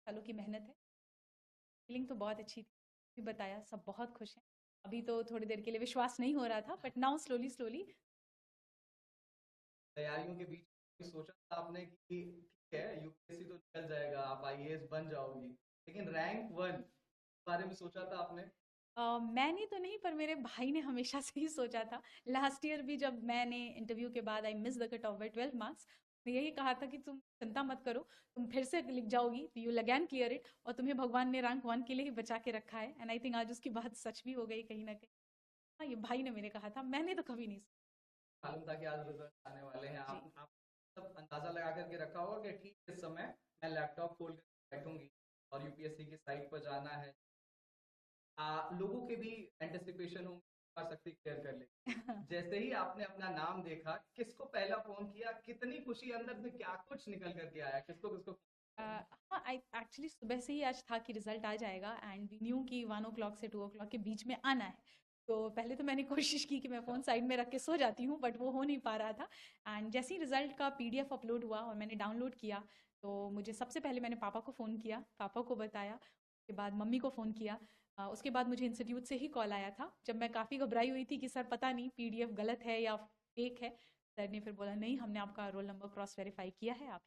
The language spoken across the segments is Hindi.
सालों की मेहनत है। फीलिंग तो बहुत अच्छी थी, भी बताया, सब बहुत खुश हैं। अभी तो थोड़ी देर के लिए विश्वास नहीं हो रहा था, बट नाउ स्लोली स्लोली। तैयारियों के बीच भी सोचा था आपने कि ठीक है यूपीएससी तो निकल जाएगा, आप आईएएस बन जाओगी, लेकिन रैंक वन बारे में सोचा था आपने? मैंने तो नहीं, पर मेरे भाई ने हमेशा से ही सोचा था। लास्ट ईयर भी जब मैंने इंटरव्यू के बाद I miss the cut off by 12 marks, तो यही कहा था कि तुम चिंता मत करो, तुम फिर से लिख जाओगी, you will again clear it, और तुम्हें भगवान ने रैंक वन के लिए ही बचा के रखा है। एंड आई थिंक आज उसकी बात सच भी हो गई कहीं ना कहीं। हाँ, ये भाई ने मेरे कहा था, मैंने तो कभी नहीं मालूम था कि आज रिजल्ट आने वाले हैं, सोचा। जी। आप सब अंदाजा लगा करके रखा होगा कि ठीक इस समय मैं लैपटॉप खोल कर बैठूंगी और यूपीएससी की साइट पर जाना है। लोगों के भी एंटिसिपेशन होंगे, शक्ति क्लियर कर ले। जैसे ही आपने अपना नाम देखा, किसको पहला फोन किया, कितनी खुशी अंदर से, क्या कुछ निकल करके आया, किसको किसको? हाँ, आई एक्चुअली सुबह से ही आज था कि रिजल्ट आ जाएगा, एंड वी न्यू कि 1 o'clock से 2 o'clock के बीच में आना है। तो पहले तो मैंने कोशिश की कि मैं फ़ोन साइड में रख के सो जाती हूँ, बट वो हो नहीं पा रहा था। एंड जैसे ही रिजल्ट का पीडीएफ अपलोड हुआ और मैंने डाउनलोड किया, तो मुझे सबसे पहले मैंने पापा को फ़ोन किया, पापा को बताया, उसके बाद मम्मी को फ़ोन किया। उसके बाद मुझे इंस्टीट्यूट से ही कॉल आया था, जब मैं काफ़ी घबराई हुई थी कि सर पता नहीं पीडीएफ गलत है या फेक है। सर ने फिर बोला नहीं, हमने आपका रोल नंबर क्रॉस वेरीफाई किया है, आप।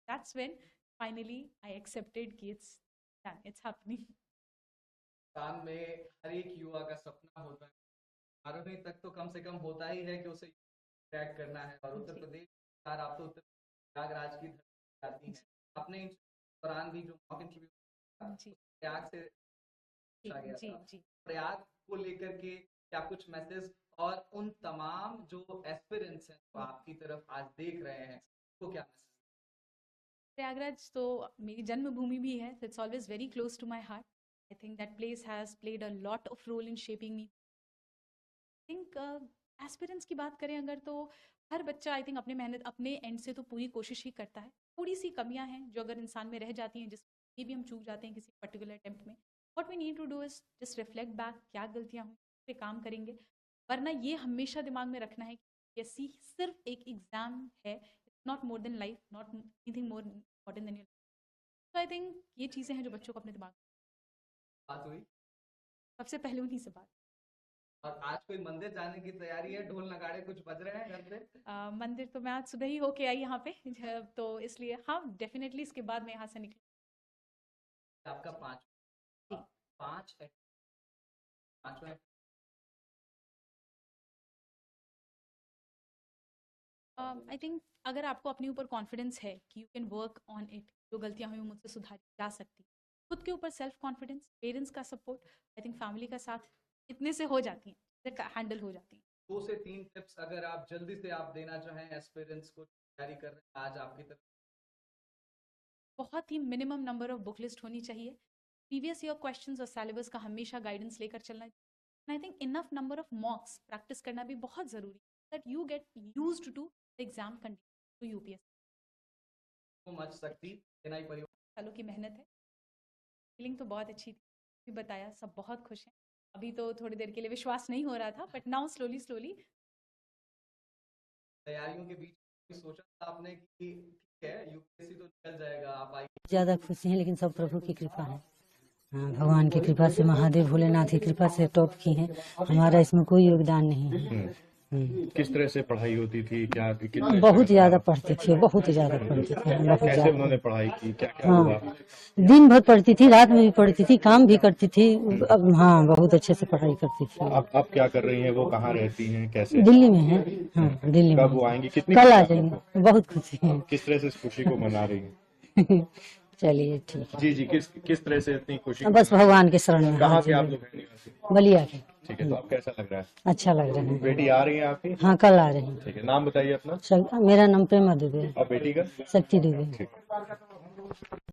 That's when finally I accepted कि इट्स डन, इट्स हैपनिंग। काम में हर एक युवा का सपना होता है, 12वीं तक तो कम से कम होता ही है कि उसे क्रैक करना है, और उत्तर जी। प्रदेश सरकार, आप तो उत्तर प्रयागराज की धरती आती जी। हैं। अपने इस दौरान भी जो मॉक इंटरव्यू था जी। प्रयाग से जी। पूछा गया जी। था, जी। प्रयाग को लेकर के क्या कुछ मैसेज, और उन तमाम जो एस्पिरेंट्स हैं जो आपकी तरफ आज देख रहे हैं, तो क्या मैसेज? प्रयागराज तो मेरी जन्मभूमि भी है, so it's always very close to my heart. I think that place has played a lot of role in shaping me. I think aspirants की बात करें अगर, तो हर बच्चा आई थिंक अपने मेहनत अपने एंड से तो पूरी कोशिश ही करता है। थोड़ी सी कमियां हैं जो अगर इंसान में रह जाती हैं, जिसमें भी हम चूक जाते हैं किसी पर्टिकुलर अटेम्प्ट में, what we need to do is just reflect back, क्या गलतियां हुई, उस पे काम करेंगे। वरना ये हमेशा दिमाग में रखना है कि एससी सिर्फ एक एग्जाम है, not more than life, not anything more important then your. तो आई थिंक ये चीज़ें हैं जो बच्चों को अपने दिमाग बात हुई, सबसे पहले उन्हीं से बात। और आज कोई मंदिर जाने की तैयारी है, ढोल नगाड़े कुछ बज रहे हैं घर पे? मंदिर तो मैं आज सुबह ही होके आई यहाँ पे, तो इसलिए हाँ, डेफिनेटली इसके बाद मैं यहाँ से निकलूँ। आपका पांच जी। पांच पांचवा आई थिंक अगर आपको अपने ऊपर कॉन्फिडेंस है कि you can work on it, जो गलतियां हुई मुझसे सुधारी जा सकती, खुद के ऊपर सेल्फ कॉन्फिडेंस, पेरेंट्स का सपोर्ट, आई थिंक फैमिली का साथ, इतने से हो जाती हैं, हैंडल हो जाती हैं। 2 से 3 टिप्स अगर आप जल्दी से आप देना चाहें एस्पिरेंट्स को तैयारी कर रहे हैं आज आपकी तरफ? बहुत ही minimum number of book list होनी चाहिए। प्रीवियस ईयर क्वेश्चंस और सिलेबस का हमेशा गाइडेंस लेकर चलना। I think enough number of mocks practice करना भी बहुत ज़रूरी है, that you get used to the exam condition to UPSC. तो मच सकती देना ही परिवार। सालों की मेहनत है, फीलिंग तो बहुत अच्छी थी, भी बताया, सब बहुत खुश हैं। अभी तो थोड़ी देर के लिए विश्वास नहीं हो रहा था, बट नाउ स्लोली स्लोली। तैयारियों के बीच भी सोचा था आपने कि ठीक है यूपीएससी तो निकल जाएगा, आप आई? ज़्यादा खुशी हैं, लेकिन सब प्रभु की कृपा है। हाँ, भगवान की कृपा से, महादेव भोलेनाथ की कृपा से टॉप की हैं। हमारा इसमें कोई योगदान नहीं है। किस तरह से पढ़ाई होती थी, क्या बहुत ज़्यादा पढ़ते थे, बहुत ज़्यादा पढ़ते थे, बहुत कैसे ज़्यादा। उन्होंने पढ़ाई की, क्या क्या हाँ, हुआ? दिन भर पढ़ती थी, रात में भी पढ़ती थी, काम भी करती थी। अब हाँ, बहुत अच्छे से पढ़ाई करती थी। अब क्या कर रही हैं, वो कहाँ रहती हैं, कैसे? दिल्ली में है। हाँ, दिल्ली कब में। वो आएंगी, कितनी कल आ खुशी है जाएंगे, आपको? बहुत खुशी है। किस तरह से इस खुशी को मना रही हैं? चलिए ठीक है। जी जी, किस तरह से इतनी खुशी? बस भगवान के शरण में। कहाँ हाँ के जी, आप लोग हैं निवासी? बलिया के। ठीक है, तो अब कैसा लग रहा है? अच्छा लग रहा है। बेटी आ रही है आपकी? हाँ, कल आ रही हैं। ठीक है, नाम बताइए अपना। मेरा नाम प्रेमा दुबे है। और बेटी का? शक्ति दुबे। ठीक है।